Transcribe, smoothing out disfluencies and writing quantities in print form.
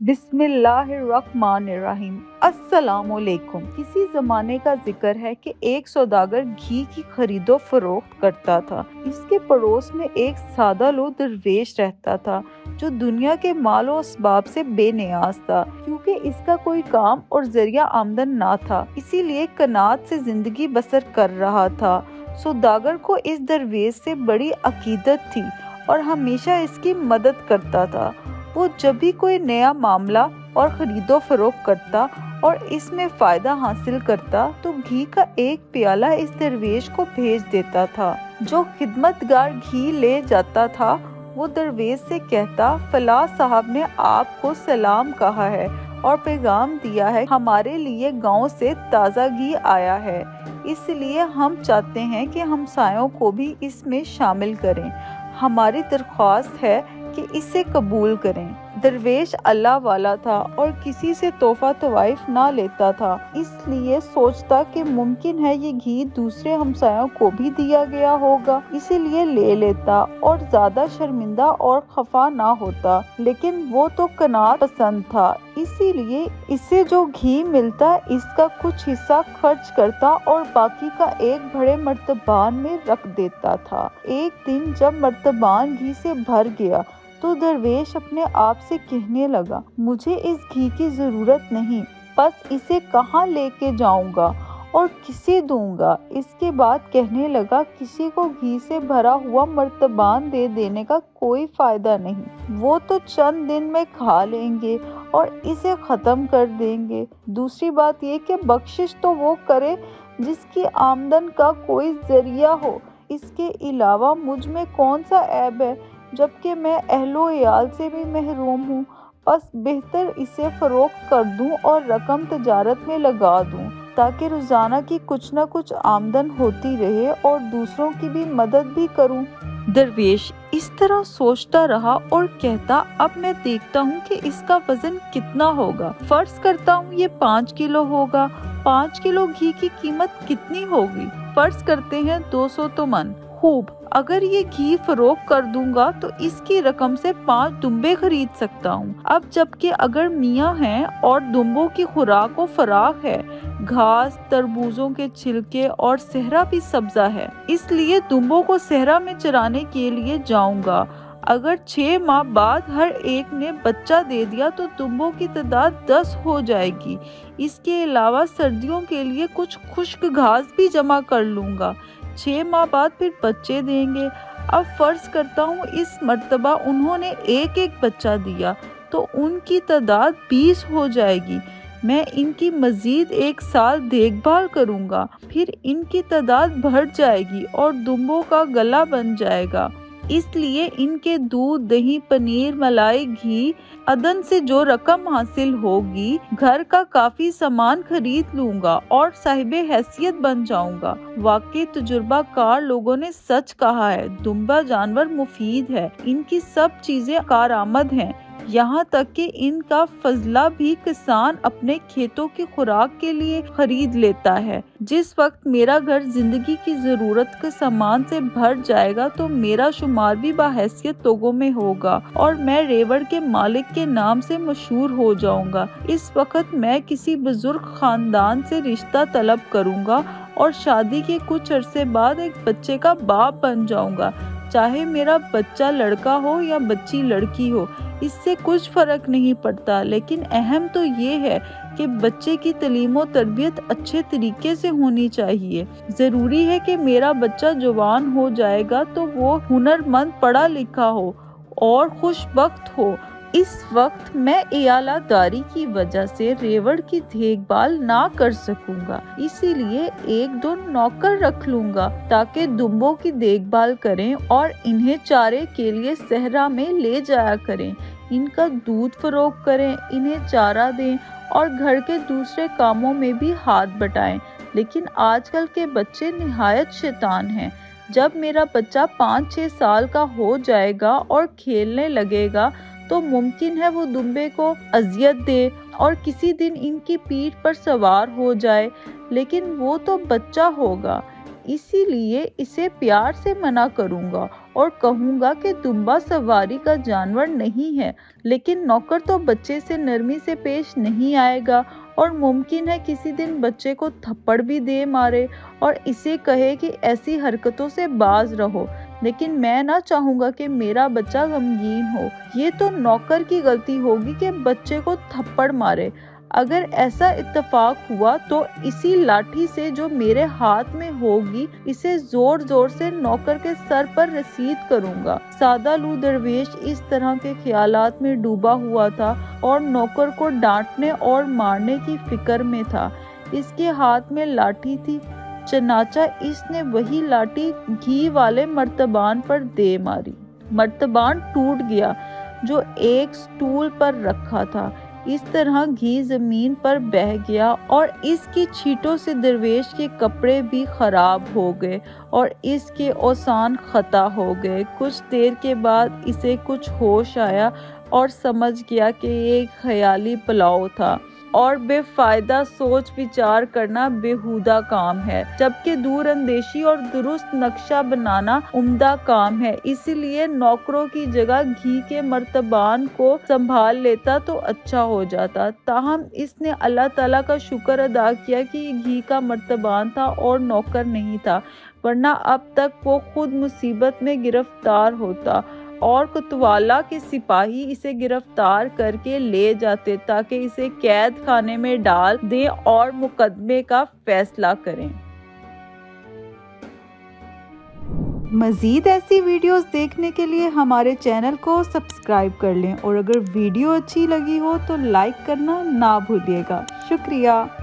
بسم اللہ الرحمن الرحیم۔ السلام علیکم۔ کسی زمانے کا ذکر ہے کہ ایک سوداگر گھی کی خرید و فروخت کرتا تھا۔ اس کے پڑوس میں ایک سادہ لو درویش رہتا تھا جو دنیا کے مال و اسباب سے بے نیاز تھا، کیونکہ اس کا کوئی کام اور ذریعہ آمدن نہ تھا، اسی لیے قناعت سے زندگی بسر کر رہا تھا۔ سوداگر کو اس درویش سے بڑی عقیدت تھی اور ہمیشہ اس کی مدد کرتا تھا۔ وہ جب بھی کوئی نیا معاملہ اور خرید و فروخت کرتا اور اس میں فائدہ حاصل کرتا تو گھی کا ایک پیالہ اس درویش کو بھیج دیتا تھا۔ جو خدمتگار گھی لے جاتا تھا وہ درویش سے کہتا، فلاں صاحب نے آپ کو سلام کہا ہے اور پیغام دیا ہے، ہمارے لیے گاؤں سے تازہ گھی آیا ہے، اس لیے ہم چاہتے ہیں کہ ہمسایوں کو بھی اس میں شامل کریں، ہماری درخواست ہے کہ اسے قبول کریں۔ درویش اللہ والا تھا اور کسی سے تحفہ طوائف نہ لیتا تھا، اس لیے سوچتا کہ ممکن ہے یہ گھی دوسرے ہمسایوں کو بھی دیا گیا ہوگا، اسی لیے لے لیتا اور زیادہ شرمندہ اور خفا نہ ہوتا۔ لیکن وہ تو قناعت پسند تھا، اسی لیے اسے جو گھی ملتا اس کا کچھ حصہ خرچ کرتا اور باقی کا ایک بڑے مرتبان میں رکھ دیتا تھا۔ ایک دن جب مرتبان گھی سے بھر گیا تو درویش اپنے آپ سے کہنے لگا، مجھے اس گھی کی ضرورت نہیں، بس اسے کہاں لے کے جاؤں گا اور کسے دوں گا؟ اس کے بعد کہنے لگا، کسی کو گھی سے بھرا ہوا مرتبان دے دینے کا کوئی فائدہ نہیں، وہ تو چند دن میں کھا لیں گے اور اسے ختم کر دیں گے۔ دوسری بات یہ کہ بخشش تو وہ کرے جس کی آمدن کا کوئی ذریعہ ہو، اس کے علاوہ مجھ میں کون سا عیب ہے جبکہ میں اہل و عیال سے بھی محروم ہوں، بس بہتر اسے فروخت کر دوں اور رقم تجارت میں لگا دوں تاکہ روزانہ کی کچھ نہ کچھ آمدن ہوتی رہے اور دوسروں کی بھی مدد بھی کروں۔ درویش اس طرح سوچتا رہا اور کہتا، اب میں دیکھتا ہوں کہ اس کا وزن کتنا ہوگا، فرض کرتا ہوں یہ 5 کلو ہوگا۔ 5 کلو گھی کی قیمت کتنی ہوگی؟ فرض کرتے ہیں 200 تومن۔ خوب، اگر یہ گھی فروخت کر دوں گا تو اس کی رقم سے 5 دمبے خرید سکتا ہوں۔ اب جبکہ اگر میاں ہیں اور دمبوں کی خوراک و فراخ ہے، گھاس، تربوزوں کے چھلکے اور صحرا بھی سبزہ ہے، اس لیے دمبوں کو صحرا میں چرانے کے لیے جاؤں گا۔ اگر 6 ماہ بعد ہر ایک نے بچہ دے دیا تو دمبوں کی تعداد 10 ہو جائے گی۔ اس کے علاوہ سردیوں کے لیے کچھ خشک گھاس بھی جمع کر لوں گا۔ 6 ماہ بعد پھر بچے دیں گے۔ اب فرض کرتا ہوں اس مرتبہ انہوں نے ایک بچہ دیا تو ان کی تعداد 20 ہو جائے گی۔ میں ان کی مزید 1 سال دیکھ بھال کروں گا، پھر ان کی تعداد بڑھ جائے گی اور دمبوں کا گلا بن جائے گا، اس لیے ان کے دودھ، دہی، پنیر، ملائی، گھی عدن سے جو رقم حاصل ہوگی گھر کا کافی سامان خرید لوں گا اور صاحب حیثیت بن جاؤں گا۔ واقعی تجربہ کار لوگوں نے سچ کہا ہے، دمبا جانور مفید ہے، ان کی سب چیزیں کارآمد ہیں، یہاں تک کہ ان کا فضلہ بھی کسان اپنے کھیتوں کی خوراک کے لیے خرید لیتا ہے۔ جس وقت میرا گھر زندگی کی ضرورت کے سامان سے بھر جائے گا تو میرا شمار بھی باحیثیت لوگوں میں ہوگا اور میں ریوڑ کے مالک کے نام سے مشہور ہو جاؤں گا۔ اس وقت میں کسی بزرگ خاندان سے رشتہ طلب کروں گا اور شادی کے کچھ عرصے بعد ایک بچے کا باپ بن جاؤں گا، چاہے میرا بچہ لڑکا ہو یا بچی لڑکی ہو، اس سے کچھ فرق نہیں پڑتا، لیکن اہم تو یہ ہے کہ بچے کی تعلیم و تربیت اچھے طریقے سے ہونی چاہیے۔ ضروری ہے کہ میرا بچہ جوان ہو جائے گا تو وہ ہنرمند، پڑھا لکھا ہو اور خوش بخت ہو۔ اس وقت میں اعالہ داری کی وجہ سے ریوڑ کی دیکھ بھال نہ کر سکوں گا، اسی لیے 1-2 نوکر رکھ لوں گا تاکہ دمبوں کی دیکھ بھال کریں اور انہیں چارے کے لیے صحرا میں لے جایا کریں، ان کا دودھ فروخت کریں، انہیں چارہ دیں اور گھر کے دوسرے کاموں میں بھی ہاتھ بٹائیں۔ لیکن آج کل کے بچے نہایت شیطان ہیں۔ جب میرا بچہ 5-6 سال کا ہو جائے گا اور کھیلنے لگے گا تو ممکن ہے وہ دمبے کو اذیت دے اور کسی دن ان کی پیٹھ پر سوار ہو جائے، لیکن وہ تو بچہ ہوگا، اسی لیے اسے پیار سے منع کروں گا اور کہوں گا کہ دمبا سواری کا جانور نہیں ہے، لیکن نوکر تو بچے سے نرمی سے پیش نہیں آئے گا اور ممکن ہے کسی دن بچے کو تھپڑ بھی دے مارے اور اسے کہے کہ ایسی حرکتوں سے باز رہو، لیکن میں نہ چاہوں گا کہ میرا بچہ غمگین ہو۔ یہ تو نوکر کی غلطی ہوگی کہ بچے کو تھپڑ مارے۔ اگر ایسا اتفاق ہوا تو اسی لاٹھی سے جو میرے ہاتھ میں ہوگی اسے زور زور سے نوکر کے سر پر رسید کروں گا۔ سادہ لو درویش اس طرح کے خیالات میں ڈوبا ہوا تھا اور نوکر کو ڈانٹنے اور مارنے کی فکر میں تھا۔ اس کے ہاتھ میں لاٹھی تھی، چنانچہ اس نے وہی لاٹھی گھی والے مرتبان پر دے ماری۔ مرتبان ٹوٹ گیا جو ایک سٹول پر رکھا تھا، اس طرح گھی زمین پر بہہ گیا اور اس کی چھینٹوں سے درویش کے کپڑے بھی خراب ہو گئے اور اس کے اوزان خطا ہو گئے۔ کچھ دیر کے بعد اسے کچھ ہوش آیا اور سمجھ گیا کہ یہ ایک خیالی پلاؤ تھا اور بے فائدہ سوچ بچار کرنا بیہودہ کام ہے، جبکہ دور اندیشی اور درست نقشہ بنانا عمدہ کام ہے۔ اسی لیے نوکروں کی جگہ گھی کے مرتبان کو سنبھال لیتا تو اچھا ہو جاتا۔ تاہم اس نے اللہ تعالیٰ کا شکر ادا کیا کہ یہ گھی کا مرتبان تھا اور نوکر نہیں تھا، ورنہ اب تک وہ خود مصیبت میں گرفتار ہوتا اور کوتوالی کے سپاہی اسے گرفتار کر کے لے جاتے تاکہ اسے قید خانے میں ڈال دیں اور مقدمے کا فیصلہ کریں۔ مزید ایسی ویڈیوز دیکھنے کے لیے ہمارے چینل کو سبسکرائب کر لیں اور اگر ویڈیو اچھی لگی ہو تو لائک کرنا نہ بھولیے گا۔ شکریہ۔